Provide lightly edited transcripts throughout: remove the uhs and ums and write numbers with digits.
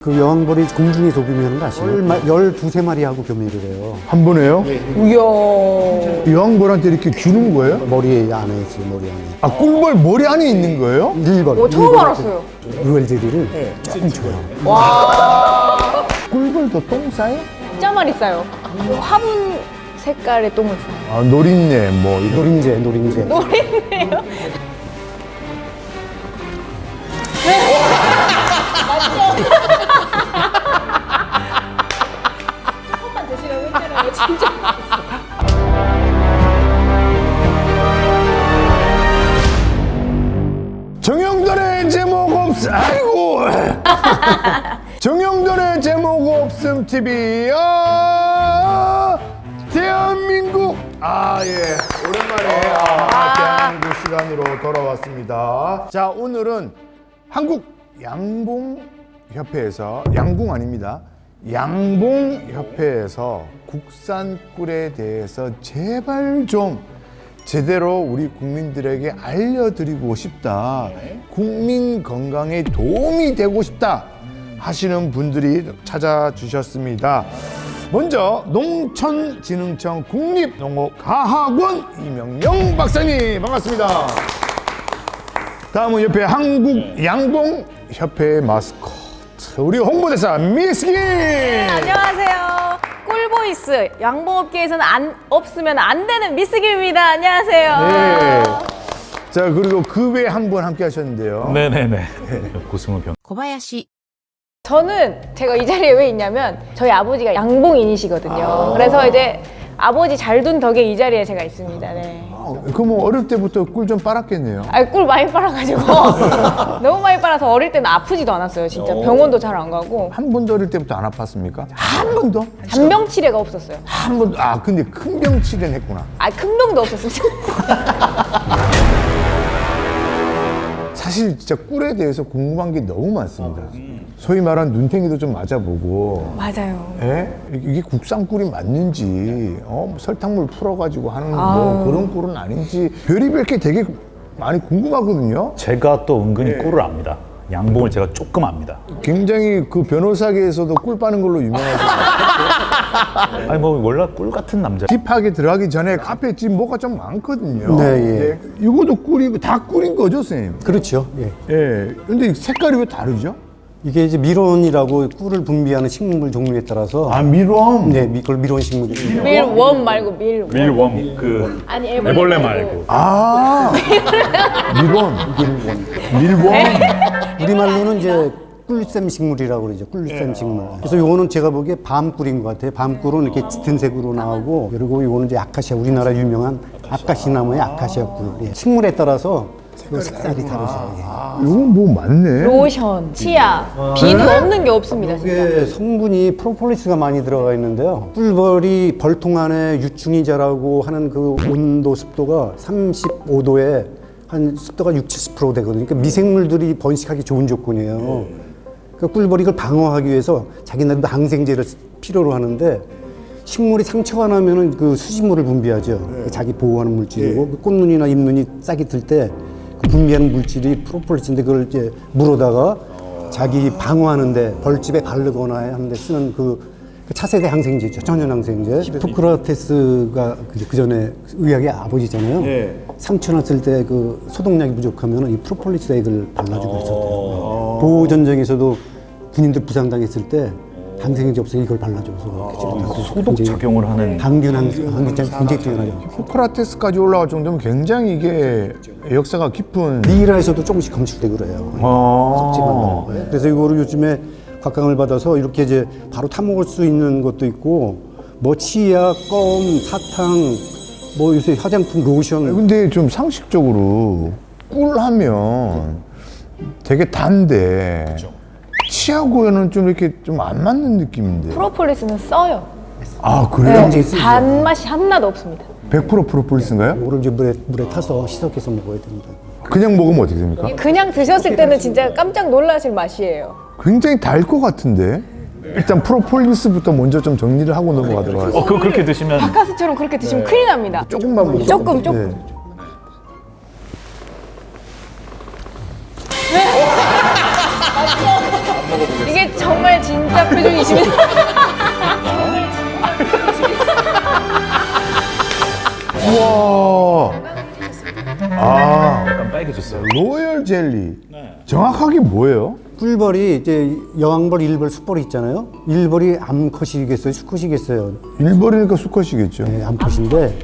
그 여왕벌이 공중에 도겸이 하는 거 아시나요? 12~13마리 하고 교미를 해요. 한 번에요? 이야. 여왕벌한테 이렇게 주는 거예요? 머리 안에 있어요, 머리 안에. 아, 꿀벌 머리 안에 있는 거예요? 일벌. 처음 알았어요. 루엘제리를 조금 줘요. 꿀벌도 똥 싸요? 진짜 많이 싸요. 화분 색깔의 똥을 싸요. 아, 노린내 뭐 이런. 노린재. 노린데요? 조금만 드시라고 했잖아요, 진짜. 정영돈의 제목 없음. 아이고. 정영돈의 제목 없음 TV. 대한민국. 예. 오랜만에 대한민국 시간으로 돌아왔습니다. 자, 오늘은 한국 양봉협회에서, 양봉 아닙니다, 양봉협회에서 국산 꿀에 대해서 제발 좀 제대로 우리 국민들에게 알려드리고 싶다, 국민 건강에 도움이 되고 싶다 하시는 분들이 찾아주셨습니다. 먼저 농촌진흥청 국립농업과학원 이명영 박사님, 반갑습니다. 다음은 옆에 한국양봉협회 마스코트 우리 홍보대사 미스기. 네, 안녕하세요. 꿀보이스, 양봉업계에서는 없으면 안 되는 미스김입니다. 안녕하세요. 네. 자, 그리고 그 외에 한 분 함께 하셨는데요. 네네네. 고승우 병. 고바야시. 저는 제가 이 자리에 왜 있냐면 저희 아버지가 양봉인이시거든요. 그래서 이제 아버지 잘 둔 덕에 이 자리에 제가 있습니다. 네. 그럼 어릴 때부터 꿀 좀 빨았겠네요. 꿀 많이 빨아가지고 너무 많이 빨아서 어릴 때는 아프지도 않았어요. 진짜 병원도 잘 안 가고 한 번도 어릴 때부터 안 아팠습니까? 한 번도? 잔병치레가 없었어요. 한 번도. 근데 큰 병 치료는 했구나. 큰 병도 없었어요. 사실 진짜 꿀에 대해서 궁금한 게 너무 많습니다. 소위 말하는 눈탱이도 좀 맞아보고, 맞아요. 이게 국산 꿀이 맞는지, 설탕물 풀어가지고 하는 뭐 그런 꿀은 아닌지 별의별 게 되게 많이 궁금하거든요. 제가 또 은근히 꿀을 압니다. 양봉을 제가 조금 압니다. 굉장히 그 변호사계에서도 꿀 빠는 걸로 유명하죠. 아니 뭐 원래 꿀 같은 남자. 딥하게 들어가기 전에 앞에 지금 뭐가 좀 많거든요. 네, 예. 이것도 꿀이고 다 꿀인 거죠, 선생님? 그렇죠. 예. 예. 근데 색깔이 왜 다르죠? 이게 이제 미론이라고 꿀을 분비하는 식물 종류에 따라서 미롬. 네, 그걸 미론 식물이에요. 밀웜 말고 밀웜. 밀웜 그 아니 애벌레 말고. 미롬. 밀웜. 우리말로는 이제 꿀샘 식물이라고 그러죠. 꿀샘 식물. 그래서 요거는 제가 보기에 밤꿀인 것 같아요. 밤꿀은 이렇게 짙은 색으로 나오고, 그리고 요거는 이제 아카시아, 우리나라 유명한 아카시 나무의 아카시아 꿀. 예. 식물에 따라서 그 색깔이 다르죠. 예. 이거 뭐 많네. 로션, 치아, 비누 없는 게 없습니다. 진짜. 이게 성분이 프로폴리스가 많이 들어가 있는데요. 꿀벌이 벌통 안에 유충이 자라고 하는 그 온도 습도가 35도에 한 습도가 60~70% 되거든요. 그러니까 미생물들이 번식하기 좋은 조건이에요. 그러니까 꿀벌이 이걸 방어하기 위해서 자기네들도 항생제를 필요로 하는데, 식물이 상처가 나면은 그 수질물을 분비하죠. 자기 보호하는 물질이고, 그 꽃눈이나 잎눈이 싹이 들 때 그 분비하는 물질이 프로폴리스인데, 그걸 이제 물어다가 자기 방어하는데, 벌집에 바르거나 하는데 쓰는 그 차세대 항생제죠. 천연 항생제. 히포크라테스가 그 전에 의학의 아버지잖아요. 상처 났을 때 그 소독약이 부족하면 이 프로폴리스 액을 발라주고 있었대요. 보호 전쟁에서도 군인들 부상당했을 때 항생제 없으니 이걸 발라줘서 소독 작용을 하는. 항균 굉장히 뛰어나죠. 소크라테스까지 올라갈 정도면 굉장히 이게 역사가 깊은. 미라에서도 조금씩 검출되고 그래요. 썩지만. 그래서 이거를 요즘에 각광을 받아서 이렇게 이제 바로 타먹을 수 있는 것도 있고, 뭐 치약, 껌, 사탕, 뭐 요새 화장품, 로션. 근데 좀 상식적으로 꿀 하면 되게 단데, 치아고에는 좀 이렇게 좀 안 맞는 느낌인데. 프로폴리스는 써요. 그래요? 굉장히 쓰죠. 단맛이 하나도 없습니다. 100% 프로폴리스인가요? 이거를 이제 물에 타서 희석해서 먹어야 됩니다. 그냥 먹으면 어떻게 됩니까? 그냥 드셨을 때는 진짜 깜짝 놀라실 맛이에요. 굉장히 달 것 같은데. 일단 프로폴리스부터 먼저 좀 정리를 하고 넘어가도록 하겠습니다. 그렇게 드시면 바카스처럼 그렇게 드시면 큰일 납니다. 조금만 먹어요. 조금. 네. 이게 정말 진짜 표정이십니다. 우와. 아, 약간 빨개졌어요. 로열 젤리. 정확하게 뭐예요? 꿀벌이 이제 여왕벌, 일벌, 숫벌이 있잖아요. 일벌이 암컷이겠어요, 수컷이겠어요. 일벌이니까 수컷이겠죠. 네, 암컷인데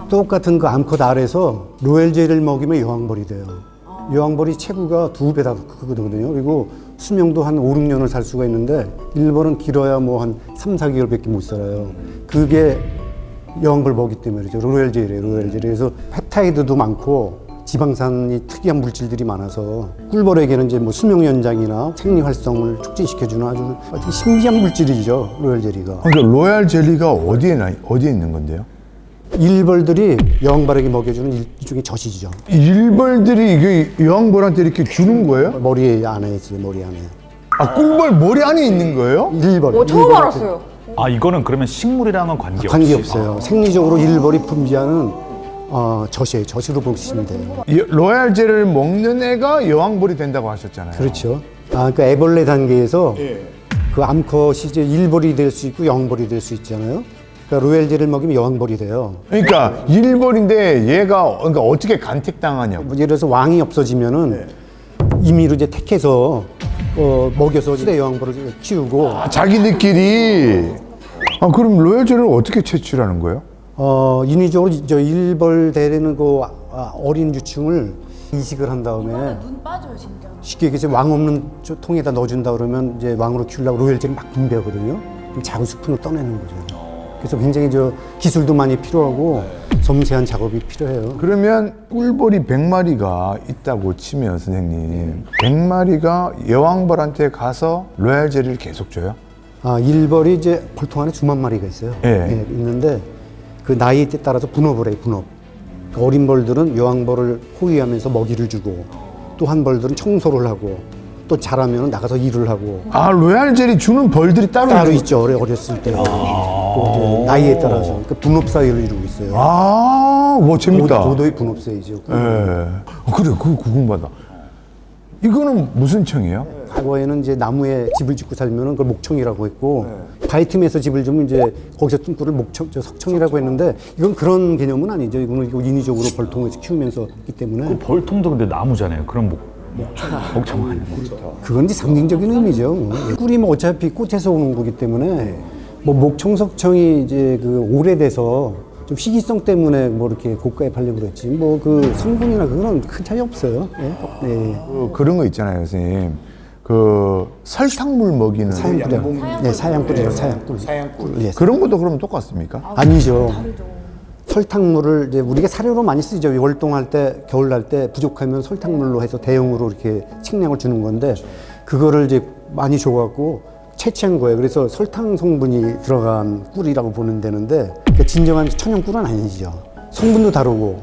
똑같은 그 암컷 알에서 로열젤리를 먹이면 여왕벌이 돼요. 여왕벌이 체구가 2배 다 크거든요. 그리고 수명도 한 5, 6년을 살 수가 있는데 일벌은 길어야 뭐 한 3, 4개월밖에 못 살아요. 그게 여왕벌 먹이 때문에 그렇죠. 로열젤리예요, 로열젤리. 그래서 펩타이드도 많고 지방산이 특이한 물질들이 많아서 꿀벌에게는 이제 뭐 수명 연장이나 생리 활성을 촉진시켜주는 아주 되게 신비한 물질이죠, 로열젤리가. 그러니까 로열 젤리가 어디에 있는 건데요? 일벌들이 여왕벌에게 먹여주는 일종의 젖이죠. 일벌들이 이게 여왕벌한테 이렇게 주는 거예요? 머리 안에 있어요, 머리 안에. 아, 꿀벌 머리 안에 있는 거예요? 일벌. 오, 처음 일벌한테 알았어요. 아 이거는 그러면 식물이랑은 관계없어요. 생리적으로 일벌이 분비하는 젖이에요. 젖으로 보시면 돼요. 로열 젤리를 먹는 애가 여왕벌이 된다고 하셨잖아요. 그렇죠. 그러니까 애벌레 단계에서 그 암컷이 이제 일벌이 될 수 있고 여왕벌이 될 수 있잖아요. 그러니까 로열젤리를 먹이면 여왕벌이 돼요. 그러니까 일벌인데 얘가 그러니까 어떻게 간택당하냐고. 뭐 예를 들어서 왕이 없어지면은 임의로 이제 택해서 먹여서 시대 여왕벌을 키우고 자기들끼리. 아, 그럼 로열 젤리를 어떻게 채취하는 거예요? 인위적으로 저 일벌 대리는 그 어린 유충을 이식을 한 다음에 눈 빠져요, 진짜. 쉽게 얘기해서 왕 없는 저 통에다 넣어준다 그러면 이제 왕으로 키우려고 로열젤리 막 분비하거든요. 그럼 작은 수푼을 떠내는 거죠. 그래서 굉장히 저 기술도 많이 필요하고 섬세한 작업이 필요해요. 그러면 꿀벌이 100마리가 있다고 치면 선생님 100마리가 여왕벌한테 가서 로열 젤리를 계속 줘요? 일벌이 이제 벌통 안에 수만 마리가 있어요. 예. 있는데 그 나이에 따라서 분업을 해요, 분업. 그러니까 어린 벌들은 여왕벌을 호위하면서 먹이를 주고 또 한 벌들은 청소를 하고 또 자라면 나가서 일을 하고 아, 로열 젤리 주는 벌들이 따로 있죠. 어렸을 때. 또 이제 나이에 따라서. 그 분업 사회를 이루고 있어요. 아, 뭐 재밌다. 고도의 분업 사회죠. 예. 그래, 그거 궁금하다. 이거는 무슨 청이에요? 과거에는 이제 나무에 집을 짓고 살면은 그걸 목청이라고 했고 바위틈에서 집을 지으면 이제 거기서 뚱굴을 석청이라고 했는데 이건 그런 개념은 아니죠. 이거는 인위적으로 벌통에서 키우면서 있기 때문에 그 벌통도 근데 나무잖아요. 그럼 목청 아니에요. 그건 이제 상징적인 의미죠. 꿀이 뭐 어차피 꽃에서 오는 거기 때문에 뭐 목청석청이 이제 그 오래돼서 좀 희귀성 때문에 뭐 이렇게 고가에 팔리고 그랬지. 뭐 그 성분이나 그거는 큰 차이 없어요. 네. 그런 거 있잖아요, 선생님. 그 설탕물 먹이는 사양꿀이요. 네, 사양꿀이죠. 사양꿀. 예. 그런 것도 그러면 똑같습니까? 아니죠. 설탕물을 이제 우리가 사료로 많이 쓰죠. 월동할 때, 겨울 날 때 부족하면 설탕물로 해서 대용으로 이렇게 식량을 주는 건데 그거를 이제 많이 줘갖고 채취한 거예요. 그래서 설탕 성분이 들어간 꿀이라고 보면 되는데 그러니까 진정한 천연 꿀은 아니죠. 성분도 다르고.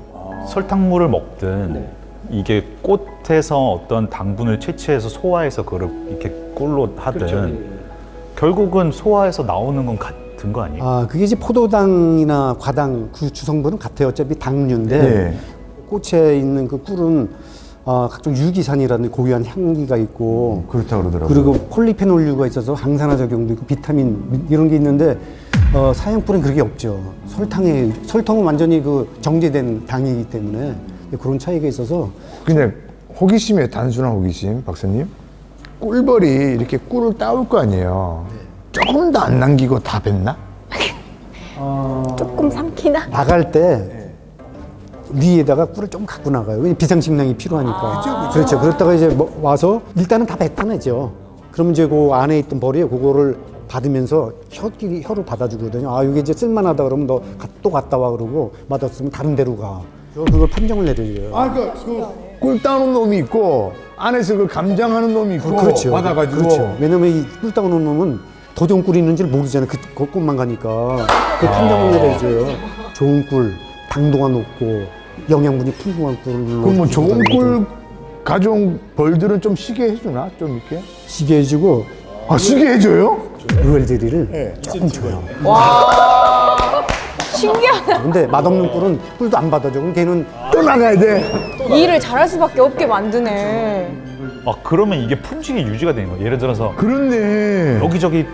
설탕물을 먹든 이게 꽃에서 어떤 당분을 채취해서 소화해서 그걸 이렇게 꿀로 하든 결국은 소화해서 나오는 건 같은 거 아니에요? 그게 이제 포도당이나 과당 그 주성분은 같아요. 어차피 당류인데 네. 꽃에 있는 그 꿀은 각종 유기산이라는 고유한 향기가 있고 그렇다고 그러더라고요. 그리고 폴리페놀류가 있어서 항산화 작용도 있고 비타민 이런 게 있는데 사양꿀은 그런 게 없죠. 설탕은 완전히 그 정제된 당이기 때문에 그런 차이가 있어서 그냥 호기심이에요, 단순한 호기심, 박사님. 꿀벌이 이렇게 꿀을 따올 거 아니에요. 조금 더 안 남기고 다 뱉나? 조금 삼키나? 나갈 때 위에다가 꿀을 좀 갖고 나가요. 왜냐면 비상식량이 필요하니까. 그렇죠. 그렇다가 이제 와서 일단은 다 뱉어내죠. 그러면 이제 그 안에 있던 벌이 그거를 받으면서 혀로 받아주거든요. 이게 이제 쓸만하다 그러면 너 또 갔다 와 그러고 맛없으면 다른 데로 가. 그걸 판정을 내려줘요. 꿀 따오는 놈이 있고 안에서 그 감장하는 놈이 있고 그렇죠. 받아가지고. 그렇죠. 왜냐면 이 꿀 따오는 놈은 도전 꿀이 있는지를 모르잖아요. 그 꽃만 가니까. 그 판정을 내려줘요. 좋은 꿀, 당도가 높고 영양분이 풍부한 꿀로. 그럼 뭐 좋은 꿀 가져온 벌들은 좀 쉬게 해주나? 좀 이렇게? 시게 해주고 쉬게 해줘요? 로열젤리를 조금 줘요. 신기하다. 근데 맛없는 꿀은 꿀도 안 받아줘. 그럼 걔는 또 나가야 돼. 일을 잘할 수밖에 없게 만드네. 그러면 이게 품질이 유지가 되는 거예요. 예를 들어서 그렇네. 여기저기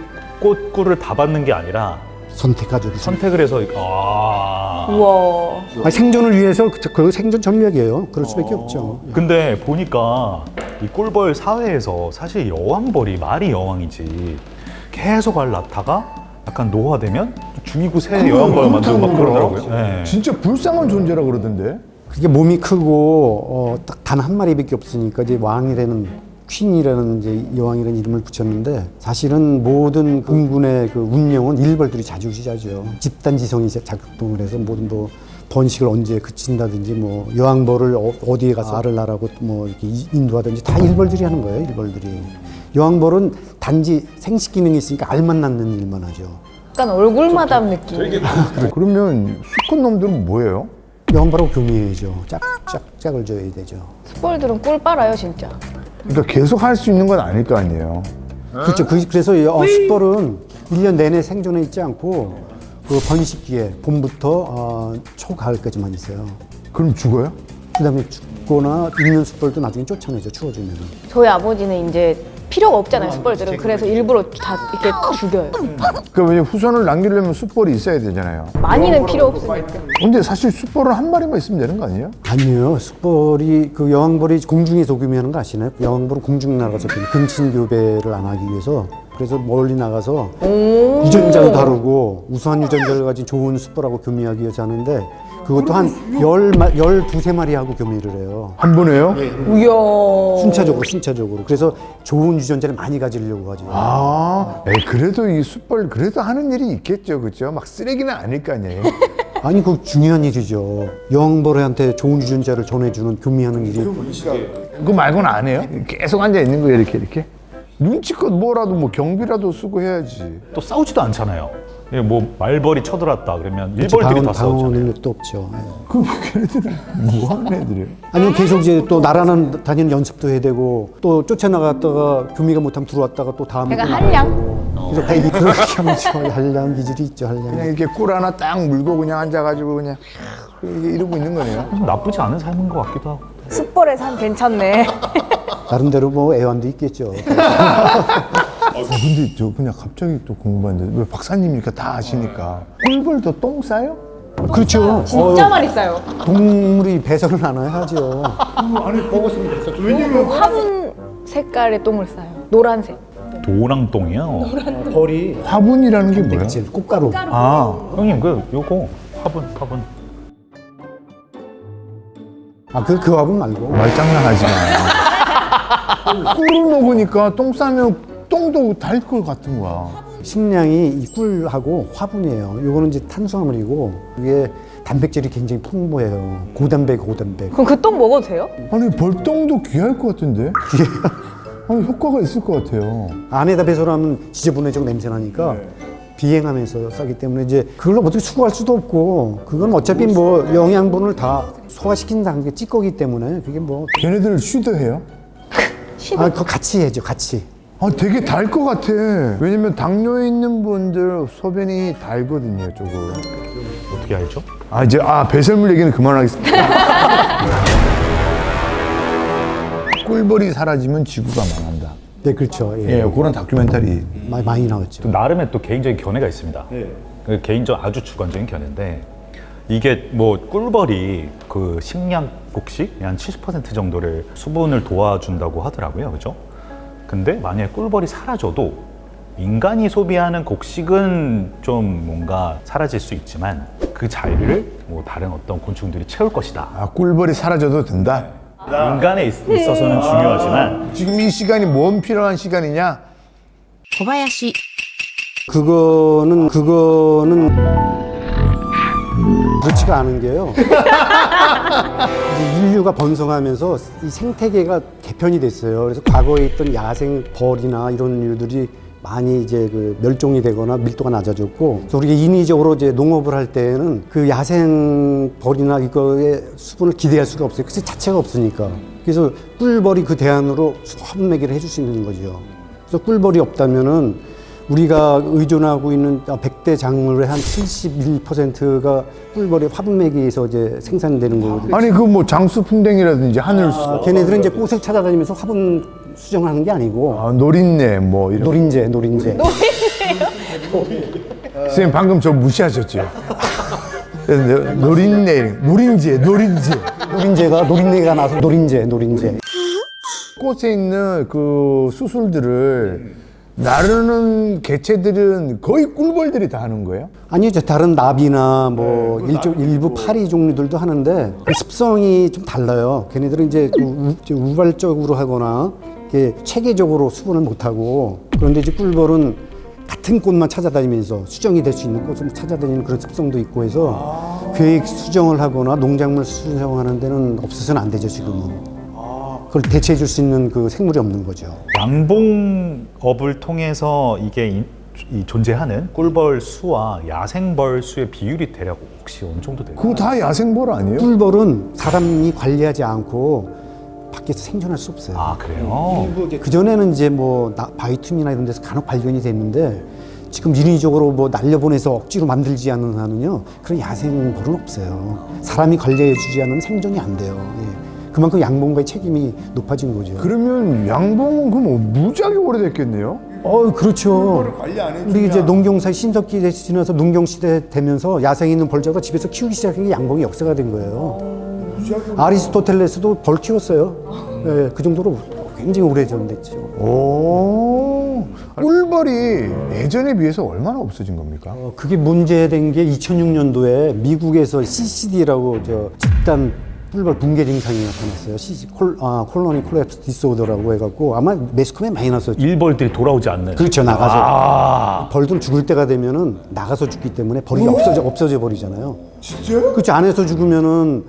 꿀을 다 받는 게 아니라 선택하죠. 선택을 해서 우와. 생존을 위해서 그 생존 전략이에요. 그럴 수밖에 없죠. 근데 보니까 이 꿀벌 사회에서 사실 여왕벌이 말이 여왕이지 계속 알 낳다가 약간 노화되면 죽이고 새 여왕벌 만들고 막 그러더라고요. 네. 진짜 불쌍한 존재라 그러던데. 그게 몸이 크고 딱 단 한 마리밖에 없으니까 이제 왕이라는 퀸이라는 이제 여왕이라는 이름을 붙였는데 사실은 모든 공군의 그 운영은 일벌들이 자주지자죠. 집단지성이 작동을 해서 모든 뭐 번식을 언제 그친다든지 뭐 여왕벌을 어디에 가서 알을 낳으라고 뭐 이렇게 인도하든지 다 일벌들이 하는 거예요. 일벌들이. 여왕벌은 단지 생식 기능이 있으니까 알만 낳는 일만 하죠. 약간 얼굴 마담 느낌. 그러면 수컷 놈들은 뭐예요? 여왕벌하고 교미해야죠. 짝을 줘야 되죠. 숯벌들은 꿀 빨아요 진짜. 그러니까 계속 할 수 있는 건 아닐 거 아니에요. 그렇죠. 그래서 숯벌은 1년 내내 생존해 있지 않고 그 번식기에 봄부터 초가을까지만 있어요. 그럼 죽어요? 그다음에 죽거나 있는 숯벌도 나중에 쫓아내죠. 추워지면. 저희 아버지는 이제 필요가 없잖아요 숯벌들은. 그래서 일부러 다 이렇게 죽여요. 그러니까 왜냐 후손을 남기려면 숯벌이 있어야 되잖아요. 많이는 필요 없으니까. 근데 사실 숯벌은 한 마리만 있으면 되는 거 아니에요? 아니에요. 숯벌이 그 여왕벌이 공중에서 교미하는 거 아시나요? 여왕벌은 공중 나가서 근친 교배를 안 하기 위해서 그래서 멀리 나가서 유전자도 다르고 우수한 유전자를 가진 좋은 숯벌하고 교미하기 위해서 하는데 그것도 한 12~13마리하고 교미를 해요. 한 번에요? 우야. 순차적으로. 그래서 좋은 유전자를 많이 가지려고 하죠. 그래도 이 숯벌 그래도 하는 일이 있겠죠, 그렇죠? 막 쓰레기는 아닐 거 아니에요. 아니, 그 중요한 일이죠. 여왕벌한테 좋은 유전자를 전해주는 교미하는 일이. 그거 말고는 안 해요? 계속 앉아 있는 거예요, 이렇게. 눈치껏 뭐라도 뭐 경비라도 쓰고 해야지. 또 싸우지도 않잖아요. 예, 뭐 말벌이 쳐들어왔다 그러면 일벌들이 다 방어 싸우잖아요. 능력도 없죠. 예. 그 걔네들은 뭐 하는 애들이에요? 아니면 계속 이제 또 날아는 다니는 연습도 해야 되고 또 쫓아나갔다가 교미가 못하면 들어왔다가 또 다음에 약간 또 한량? 나가고. 그래서 다 그렇게 하면서 한량 기질이 있죠. 그냥 한량. 이렇게 꿀 하나 딱 물고 그냥 앉아가지고 그냥 이러고 있는 거네요. 좀 나쁘지 않은 삶인 것 같기도 하고. 숯벌의 삶 괜찮네. 나름대로 뭐 애완도 있겠죠. 근데 저 그냥 갑자기 또 궁금한데 왜 박사님이니까 다 아시니까 꿀벌도 똥 싸요? 그렇죠. 진짜 많이 싸요. 동물이 배설을 안 하죠. 화분 색깔의 똥을 싸요. 노란색. 도랑똥이요. 벌이 화분이라는 게 뭐예요? 질 꽃가루. 형님 요거 화분. 그 화분 말고. 말장난하지 마. 꿀을 먹으니까 똥 싸면 똥도 달 것 같은 거야. 식량이 이 꿀하고 화분이에요. 요거는 이제 탄수화물이고 이게 단백질이 굉장히 풍부해요. 고단백. 그럼 그 똥 먹어도 돼요? 아니 벌똥도 귀할 것 같은데? 아니 효과가 있을 것 같아요. 안에다 배설하면 지저분해지고 냄새 나니까 비행하면서 싸기 때문에 이제 그걸 어떻게 수거할 수도 없고 그건 어차피 뭐 영양분을 다 소화시킨다는 게 찌꺼기 때문에 그게 뭐 걔네들을 쉬드해요? 그거 같이 해죠. 같이. 되게 달 것 같아. 왜냐면 당뇨 있는 분들 소변이 달거든요, 조금. 어떻게 알죠? 이제 배설물 얘기는 그만하겠습니다. 꿀벌이 사라지면 지구가 망한다. 네, 그렇죠. 예. 그런 다큐멘터리. 많이 나왔죠. 또 나름의 또 개인적인 견해가 있습니다. 그 개인적 아주 주관적인 견해인데 이게 뭐 꿀벌이 그 식량 곡식 한 70% 정도를 수분을 도와준다고 하더라고요, 그죠? 근데 만약에 꿀벌이 사라져도 인간이 소비하는 곡식은 좀 뭔가 사라질 수 있지만 그 자리를 뭐 다른 어떤 곤충들이 채울 것이다. 꿀벌이 사라져도 된다? 인간에 있어서는 중요하지만 지금 이 시간이 뭔 필요한 시간이냐? 그거는 그렇지가 않은 게요. 이제 인류가 번성하면서 이 생태계가 개편이 됐어요. 그래서 과거에 있던 야생 벌이나 이런 류들이 많이 이제 그 멸종이 되거나 밀도가 낮아졌고, 그래서 우리가 인위적으로 이제 농업을 할 때는 그 야생 벌이나 이거의 수분을 기대할 수가 없어요. 그 자체가 없으니까. 그래서 꿀벌이 그 대안으로 화분 매개를 해줄 수 있는 거죠. 그래서 꿀벌이 없다면은 우리가 의존하고 있는 100대 작물의 한 71%가 꿀벌의 화분 매기에서 이제 생산되는 거거든요. 아니 그 뭐 장수풍뎅이라든지 하늘수 걔네들은 이제 꽃을 찾아다니면서 화분 수정하는 게 아니고 아, 노린내 뭐 이런. 노린재. 선생님 방금 저 무시하셨죠? 노린재. 노린내가 나서 노린재. 꽃에 있는 그 수술들을 나르는 개체들은 거의 꿀벌들이 다 하는 거예요? 아니죠. 다른 나비나 뭐 일부 파리 종류들도 하는데 그 습성이 좀 달라요. 걔네들은 이제 우발적으로 하거나 이렇게 체계적으로 수분을 못 하고, 그런데 이제 꿀벌은 같은 꽃만 찾아다니면서 수정이 될 수 있는 꽃을 찾아다니는 그런 습성도 있고 해서 계획 수정을 하거나 농작물 수정하는 데는 없어서는 안 되죠, 지금은. 그걸 대체해 줄 수 있는 그 생물이 없는 거죠. 양봉업을 통해서 이게 이 존재하는 꿀벌 수와 야생벌 수의 비율이 대략 혹시 어느 정도 될까요? 그거 다 야생벌 아니에요? 꿀벌은 사람이 관리하지 않고 밖에서 생존할 수 없어요. 아, 그래요? 그 전에는 이제 뭐 바이툼이나 이런 데서 간혹 발견이 됐는데, 지금 인위적으로 뭐 날려보내서 억지로 만들지 않는 한은요, 그런 야생벌은 없어요. 사람이 관리해주지 않으면 생존이 안 돼요. 예. 그만큼 양봉과의 책임이 높아진 거죠. 그러면 양봉은 그럼 무지하게 오래됐겠네요? 그렇죠. 우리 이제 농경사 신석기 지나서 농경시대 되면서 야생에 있는 벌자가 집에서 키우기 시작한 게 양봉의 역사가 된 거예요. 아리스토텔레스도 벌 키웠어요. 예, 그 정도로 굉장히 오래전됐죠. 오, 꿀벌이 예전에 비해서 얼마나 없어진 겁니까? 그게 문제된 게 2006년도에 미국에서 CCD라고 집단 꿀벌 붕괴 증상이 나타났어요. 콜로니 콜랩스 디스오더라고 해갖고 아마 매스컴에 많이 났었죠. 일벌들이 돌아오지 않는. 그렇죠, 나가서. 벌들 죽을 때가 되면은 나가서 죽기 때문에 벌이 없어져 버리잖아요. 진짜요? 그렇죠. 안에서 죽으면은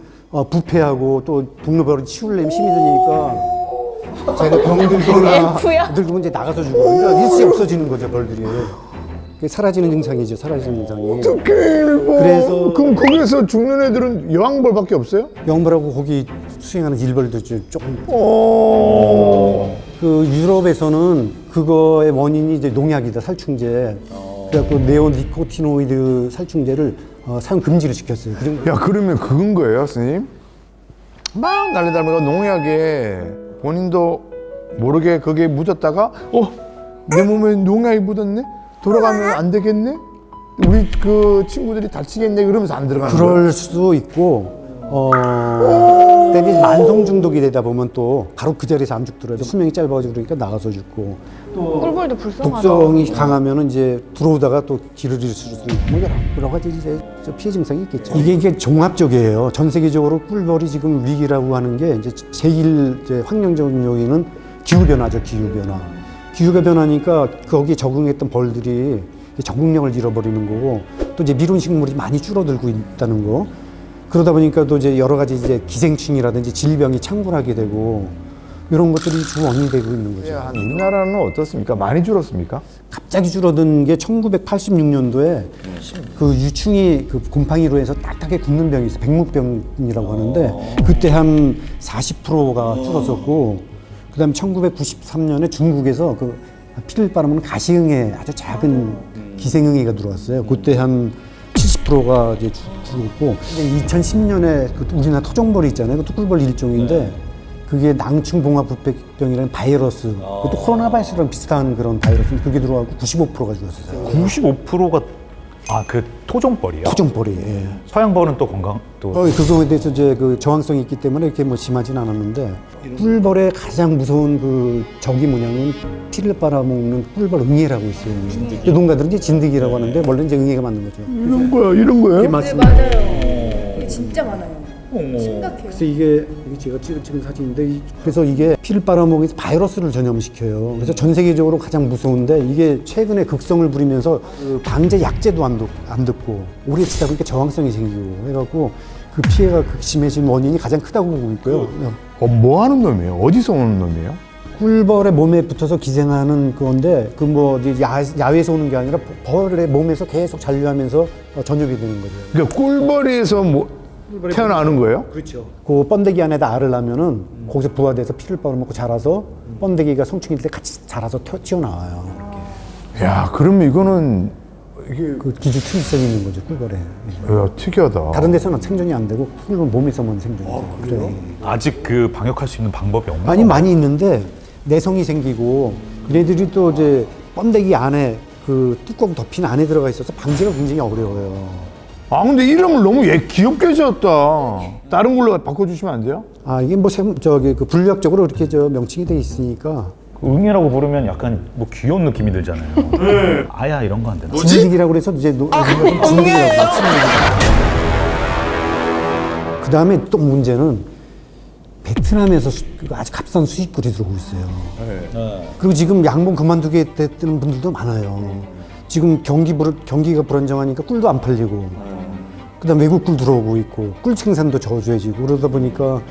부패하고 또 동료벌이 치우려면 힘이 드니까 자기가 병들거나 F야? 늙으면 이제 나가서 죽어요. 그러니까 일시 없어지는 거죠, 벌들이. 그게 사라지는 증상이죠, 사라지는 증상이. 그래서 그럼 거기에서 죽는 애들은 여왕벌밖에 없어요? 영벌하고 거기 수행하는 일벌도 조금. 오. 그 유럽에서는 그거의 원인이 이제 농약이다, 살충제. 그래갖고 네오니코티노이드 살충제를 사용 금지를 시켰어요. 야, 그러면 그건 거예요, 선생님? 막 날리다가 농약에 본인도 모르게 거기에 묻었다가 내 몸에 농약이 묻었네? 돌아가면 안 되겠네? 우리 그 친구들이 다치겠네? 그러면서 안 들어가는 거예요? 그럴 수도 있고, 근데 만성 중독이 되다 보면 또 바로 그 자리에서 안 죽더라도 수명이 짧아지고 그러니까 나가서 죽고, 꿀벌도 불쌍하다. 독성이 강하면은 이제 들어오다가 또 길을 잃을 수도 있고, 뭐 여러 가지 이제 피해 증상이 있겠죠. 이게 종합적이에요. 전 세계적으로 꿀벌이 지금 위기라고 하는 게 이제 제일 이제 확령적인 요인은 기후 변화죠, 기후 변화. 기후가 변하니까 거기에 적응했던 벌들이 적응력을 잃어버리는 거고, 또 이제 미론 식물이 많이 줄어들고 있다는 거. 그러다 보니까 또 이제 여러 가지 이제 기생충이라든지 질병이 창궐하게 되고, 이런 것들이 주 원인이 되고 있는 거죠. 우리나라는 어떻습니까? 많이 줄었습니까? 갑자기 줄어든 게 1986년도에 그 유충이 그 곰팡이로 해서 딱딱하게 굽는 병이 있어요. 백무병이라고 하는데, 그때 한 40%가 줄었었고, 그 다음에 1993년에 중국에서 그 피를 빨아먹는 가시응애, 아주 작은 기생응애가 들어왔어요. 그때 한 70%가 이제 죽었고, 2010년에 그 우리나라 토종벌이 있잖아요. 그것도 꿀벌 일종인데, 그게 낭충봉합부패병이라는 바이러스, 그것도 코로나 바이러스랑 비슷한 그런 바이러스인데, 그게 들어와서 95%가 죽었어요. 95%가 그 토종벌이요? 토종벌이. 예. 서양벌은 또 건강 또. 그거에 대해서 이제 그 저항성이 있기 때문에 이렇게 뭐 심하진 않았는데, 꿀벌의 가장 무서운 그 적이 뭐냐면 피를 빨아먹는 꿀벌 응애라고 있어요. 농가들은 이제 진드기라고 하는데, 원래 이제 응애가 맞는 거죠. 이런 거예요? 맞습니다. 맞아요. 이게 진짜 많아요. 심각해요. 그래서 이게 제가 찍은 사진인데, 그래서 이게 피를 빨아먹으면서 바이러스를 전염시켜요. 그래서 전 세계적으로 가장 무서운데, 이게 최근에 극성을 부리면서 그 방제 약제도 안 듣고 오래 치다 보니까 저항성이 생기고 해갖고 그 피해가 극심해진 원인이 가장 크다고 보고 있고요. 뭐 하는 놈이에요? 어디서 오는 놈이에요? 꿀벌의 몸에 붙어서 기생하는 건데, 그 뭐 야외에서 오는 게 아니라 벌의 몸에서 계속 잔류하면서 전염이 되는 거죠. 그러니까 꿀벌이에서 태어나는 거예요? 그렇죠. 그 번데기 안에다 알을 낳으면은 거기서 부화돼서 피를 빨아먹고 자라서 번데기가 성충일 때 같이 자라서 튀어나와요. 야, 그러면 이거는 이게 그 기주 특이성이 있는 거죠, 꿀벌에. 야, 특이하다. 다른 데서는 생존이 안 되고 꿀벌 몸에서만 생존이 돼요. 그래요. 아직 그 방역할 수 있는 방법이 없나요? 아니, 많이 있는데 내성이 생기고 얘네들이 또 이제 번데기 안에 그 뚜껑 덮인 안에 들어가 있어서 방제가 굉장히 어려워요. 아 근데 이름을 너무 귀엽게 지었다. 다른 걸로 바꿔주시면 안 돼요? 아 이게 뭐 저기 그 분류학적으로 이렇게 저 명칭이 돼 있으니까 응이라고 부르면 약간 뭐 귀여운 느낌이 들잖아요. 아야 이런 거 안 되나? 진드기라고 그래서 이제 진드기라고. 그 다음에 또 문제는 베트남에서 아주 값싼 수입꿀이 들어오고 있어요. 그리고 지금 양봉 그만두게 됐다는 분들도 많아요. 지금 경기가 불안정하니까 꿀도 안 팔리고, 그다음 외국 꿀 들어오고 있고, 꿀 생산도 저조해지고 그러다 보니까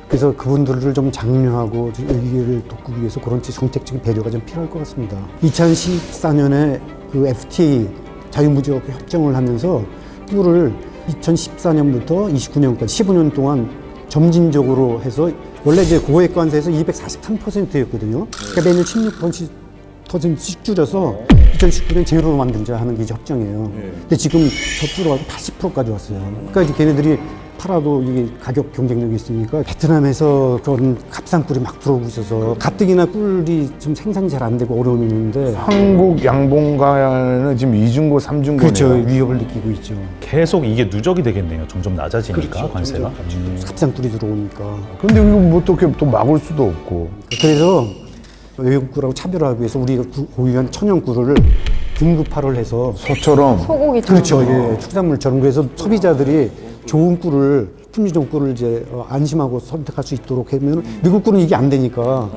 그래서 그분들을 좀 장려하고 여기를 돕기 위해서 그런 정책적인 배려가 좀 필요할 것 같습니다. 2014년에 그 FTA 자유무역 협정을 하면서 꿀을 2014년부터 29년까지 15년 동안 점진적으로 해서 원래 이제 고액 관세에서 243%였거든요. 그러니까 매년 16%씩 줄여서 2019년 제로로 만들자 하는 게 이제 협정이에요. 근데 지금 저쪽으로 80%까지 왔어요. 그러니까 이제 걔네들이 팔아도 이게 가격 경쟁력이 있으니까 베트남에서 그런 값싼 꿀이 막 들어오고 있어서 가뜩이나 꿀이 지금 생산이 잘 안 되고 어려움이 있는데 한국 양봉가는 지금 2중고, 3중고네요. 그렇죠. 위협을 느끼고 있죠. 계속 이게 누적이 되겠네요. 점점 낮아지니까 관세가. 값싼 꿀이 들어오니까. 근데 이거 뭐 어떻게 또 막을 수도 없고. 그래서 외국 꿀하고 차별화하기 위해서 우리가 고유한 천연 꿀을 등급화를 해서 소처럼. 소고기처럼. 그렇죠. 예, 축산물처럼. 그래서 소비자들이 좋은 꿀을, 품질 좋은 꿀을 이제 안심하고 선택할 수 있도록 하면 미국 꿀은 이게 안 되니까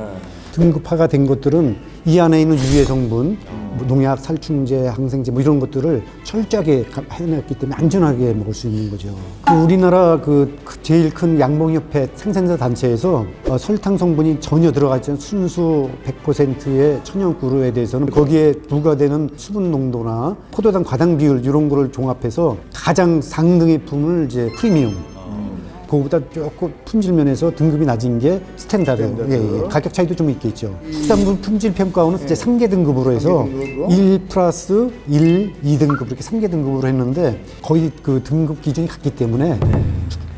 등급화가 된 것들은 이 안에 있는 유해 성분, 뭐 농약, 살충제, 항생제 뭐 이런 것들을 철저하게 해냈기 때문에 안전하게 먹을 수 있는 거죠. 그 우리나라 그 제일 큰 양봉협회 생산자 단체에서 설탕 성분이 전혀 들어가지 않은 순수 100%의 천연 꿀에 대해서는 거기에 부과되는 수분 농도나 포도당 과당 비율 이런 거를 종합해서 가장 상등의 품을 이제 프리미엄. 그거보다 조금 품질 면에서 등급이 낮은 게 스탠다드. 예. 가격 차이도 좀 있겠죠. 특산물 품질 평가원은 이제 3개 등급으로 해서 1 플러스 1, 2등급 이렇게 3개 등급으로 했는데 거의 그 등급 기준이 같기 때문에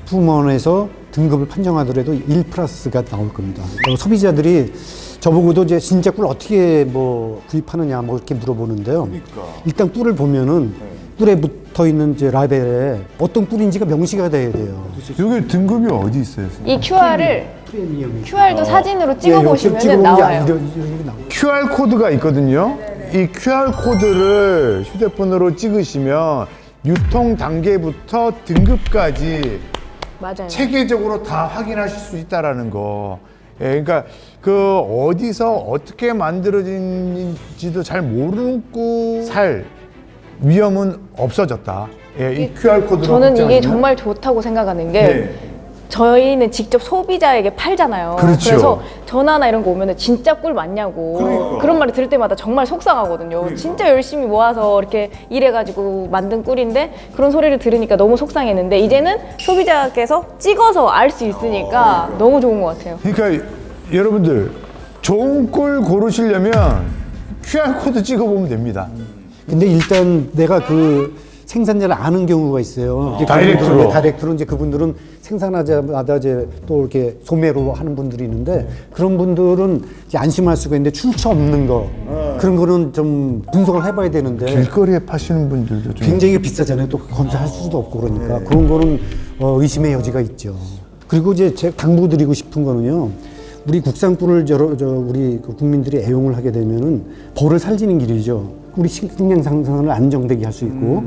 품원에서 등급을 판정하더라도 1 플러스가 나올 겁니다. 소비자들이 저보고도 이제 진짜 꿀 어떻게 뭐 구입하느냐 뭐 이렇게 물어보는데요. 일단 꿀을 보면은 꿀에 붙어 있는 이제 라벨에 어떤 꿀인지가 명시가 돼야 돼요. 여기 등급이 어디 있어요? 이 QR을 프리미엄이. QR도 사진으로 예, 찍어 이렇게 보시면 찍어보면 나와요. 이렇게 나와요. QR 코드가 있거든요. 이 QR 코드를 휴대폰으로 찍으시면 유통 단계부터 등급까지 맞아요. 체계적으로 다 확인하실 수 있다라는 거. 예, 그러니까 그 어디서 어떻게 만들어진지도 잘 모르는 꿀살 위험은 없어졌다. 예, 이 QR 코드로. 저는 이게 정말 좋다고 생각하는 게 네. 저희는 직접 소비자에게 팔잖아요. 그렇죠. 래서 전화나 이런 거 오면 진짜 꿀 맞냐고 그런 말을 들을 때마다 정말 속상하거든요. 진짜 열심히 모아서 이렇게 일해가지고 만든 꿀인데 그런 소리를 들으니까 너무 속상했는데 이제는 소비자께서 찍어서 알 수 있으니까 너무 좋은 것 같아요. 그러니까 여러분들 좋은 꿀 고르시려면 QR 코드 찍어보면 됩니다. 근데 일단 내가 그 생산자를 아는 경우가 있어요. 이제 다이렉트로. 다이렉트로 이제 그분들은 생산하자마자 이제 또 이렇게 소매로 하는 분들이 있는데 그런 분들은 이제 안심할 수가 있는데 출처 없는 거 그런 거는 좀 분석을 해봐야 되는데 길거리에 파시는 분들도 좀 굉장히 비싸잖아요. 또 검사할 수도 없고 그러니까 그런 거는 의심의 여지가 있죠. 그리고 이제 제가 당부드리고 싶은 거는요. 우리 국산꿀을 우리 그 국민들이 애용을 하게 되면은 벌을 살리는 길이죠. 우리 식량 상승을 안정되게 할 수 있고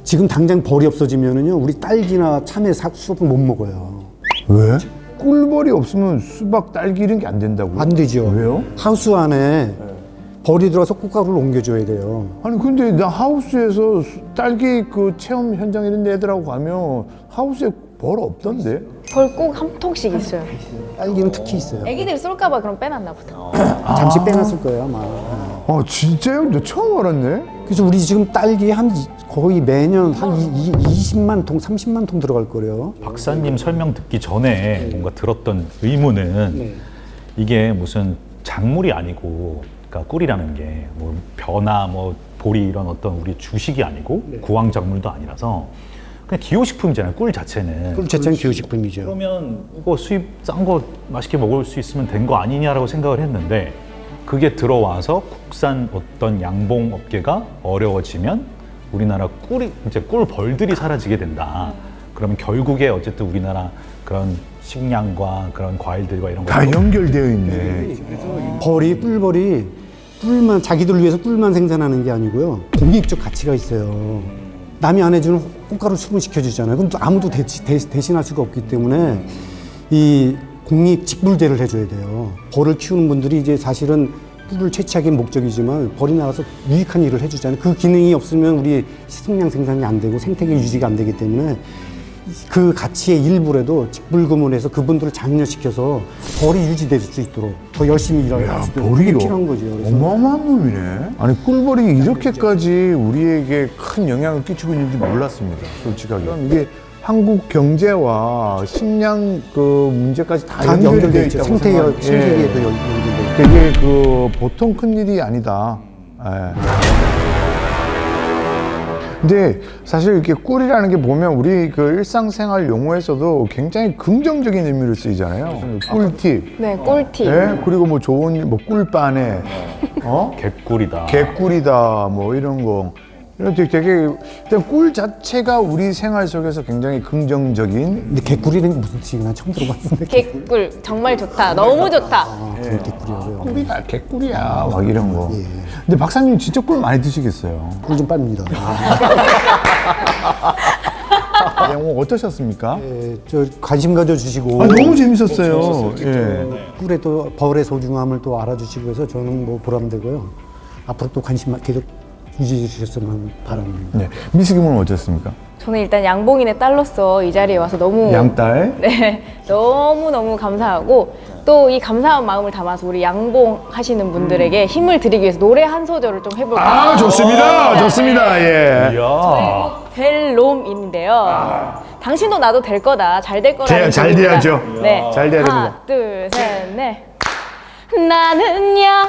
지금 당장 벌이 없어지면은요 우리 딸기나 참외 수확을 못 먹어요. 왜? 꿀벌이 없으면 수박, 딸기 이런 게 안 된다고요? 안 되죠. 왜요? 하우스 안에 벌이 들어와서 꽃가루를 옮겨줘야 돼요. 아니 근데 나 하우스에서 딸기 그 체험 현장 이런 데 애들하고 가면 하우스에 벌 없던데? 벌 꼭 한 통씩 있어요. 딸기는 특히 있어요. 애기들이 쏠까봐 그럼 빼놨나 보다. 잠시 빼놨을 거예요 아마. 아 진짜요? 나 처음 알았네. 그래서 우리 지금 딸기 한 거의 매년 한 20만 통, 30만 통 들어갈 거래요. 박사님 설명 듣기 전에 뭔가 들었던 의문은 이게 무슨 작물이 아니고 그러니까 꿀이라는 게 뭐 벼나 뭐 보리 이런 어떤 우리 주식이 아니고 구황 작물도 아니라서 그냥 기호식품이잖아요. 꿀 자체는. 꿀 자체는 기호식품이죠. 그러면 이거 수입 싼 거 맛있게 먹을 수 있으면 된 거 아니냐라고 생각을 했는데 그게 들어와서 국산 어떤 양봉 업계가 어려워지면 우리나라 꿀이 이제 꿀 벌들이 사라지게 된다. 그러면 결국에 어쨌든 우리나라 그런 식량과 그런 과일들과 이런 다 거 연결되어 있네. 꿀벌이 꿀만 자기들 위해서 꿀만 생산하는 게 아니고요. 공익적 가치가 있어요. 남이 안 해주는 꽃가루 수분시켜 주잖아요. 그럼 또 아무도 대신할 수가 없기 때문에 이 공익 직불제를 해줘야 돼요. 벌을 키우는 분들이 이제 사실은 꿀을 채취하기 목적이지만 벌이 나가서 유익한 일을 해주잖아요. 그 기능이 없으면 우리 식량 생산이 안 되고 생태계 유지가 안 되기 때문에 그 가치의 일부라도 직불금을 해서 그분들을 장려시켜서 벌이 유지될 수 있도록 더 열심히 일할 야, 수 있도록 벌이 그게 필요한 거죠. 그래서 어마어마한 놈이네. 아니 꿀벌이 이렇게까지 우리에게 큰 영향을 끼치고 있는지 몰랐습니다. 솔직하게. 그럼 이게 한국 경제와 식량 그 문제까지 다 다 연결되어 연결되어 있죠. 있다고 생태계에도 생각해요. 연결되어 있고. 되게 그 보통 큰 일이 아니다. 예. 근데 사실 이렇게 꿀이라는 게 보면 우리 그 일상생활 용어에서도 굉장히 긍정적인 의미로 쓰이잖아요. 꿀팁. 네, 꿀팁. 예? 그리고 뭐 좋은 일, 뭐 꿀빠네, 개꿀이다. 개꿀이다, 뭐 이런 거. 이런 되게 일단 꿀 자체가 우리 생활 속에서 굉장히 긍정적인. 근데 개꿀이는 무슨 뜻이나 난 처음 들어봤는데. 개꿀 정말 좋다. 너무 좋다. 그걸 개꿀이라고요. 꿀이다, 개꿀이야, 막 이런 거. 근데 박사님 진짜 꿀 많이 드시겠어요? 꿀 좀 빱니다. 오늘 어떠셨습니까? 예, 저 관심 가져주시고. 아, 너무 재밌었어요. 예. 꿀의 또 벌의 소중함을 또 알아주시고 해서 저는 뭐 보람되고요. 앞으로 또 관심 계속 유지해 주셨으면 바랍니다. 네. 미숙이모는 어땠습니까? 저는 일단 양봉인의 딸로서 이 자리에 와서 너무 양딸. 네, 너무너무 감사하고 또 이 감사한 마음을 담아서 우리 양봉 하시는 분들에게 힘을 드리기 위해서 노래 한 소절을 좀 해볼까요? 아, 좋습니다. 좋습니다. 예. 이야. 될 놈인데요. 당신도 나도 될 거다. 잘 될 거라는 잘 소리입니다. 돼야죠. 네. 잘 돼야 하나, 됩니다. 둘, 셋, 넷. 나는야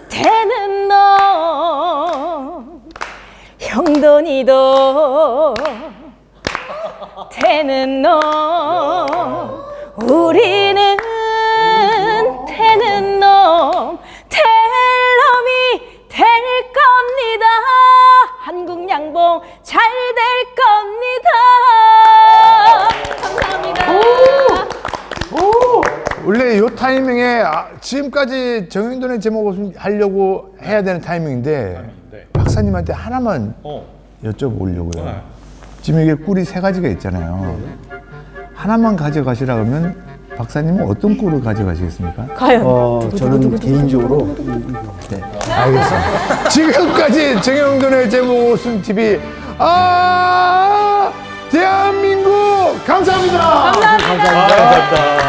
되는 놈 형도 니도 되는 놈 우리는 되는 놈 될 놈이 될 겁니다. 한국 양봉 잘 될 겁니다. 감사합니다. 원래 이 타이밍에 지금까지 정영돈의 제목을 하려고 해야 되는 타이밍인데 박사님한테 하나만 여쭤보려고요. 지금 이게 꿀이 3가지가 있잖아요. 하나만 가져가시라 그러면 박사님은 어떤 꿀을 가져가시겠습니까? 과연 저는 개인적으로 네, 알겠습니다. 지금까지 정영돈의 제목 웃음 TV 대한민국 감사합니다. 감사합니다. 감사합니다.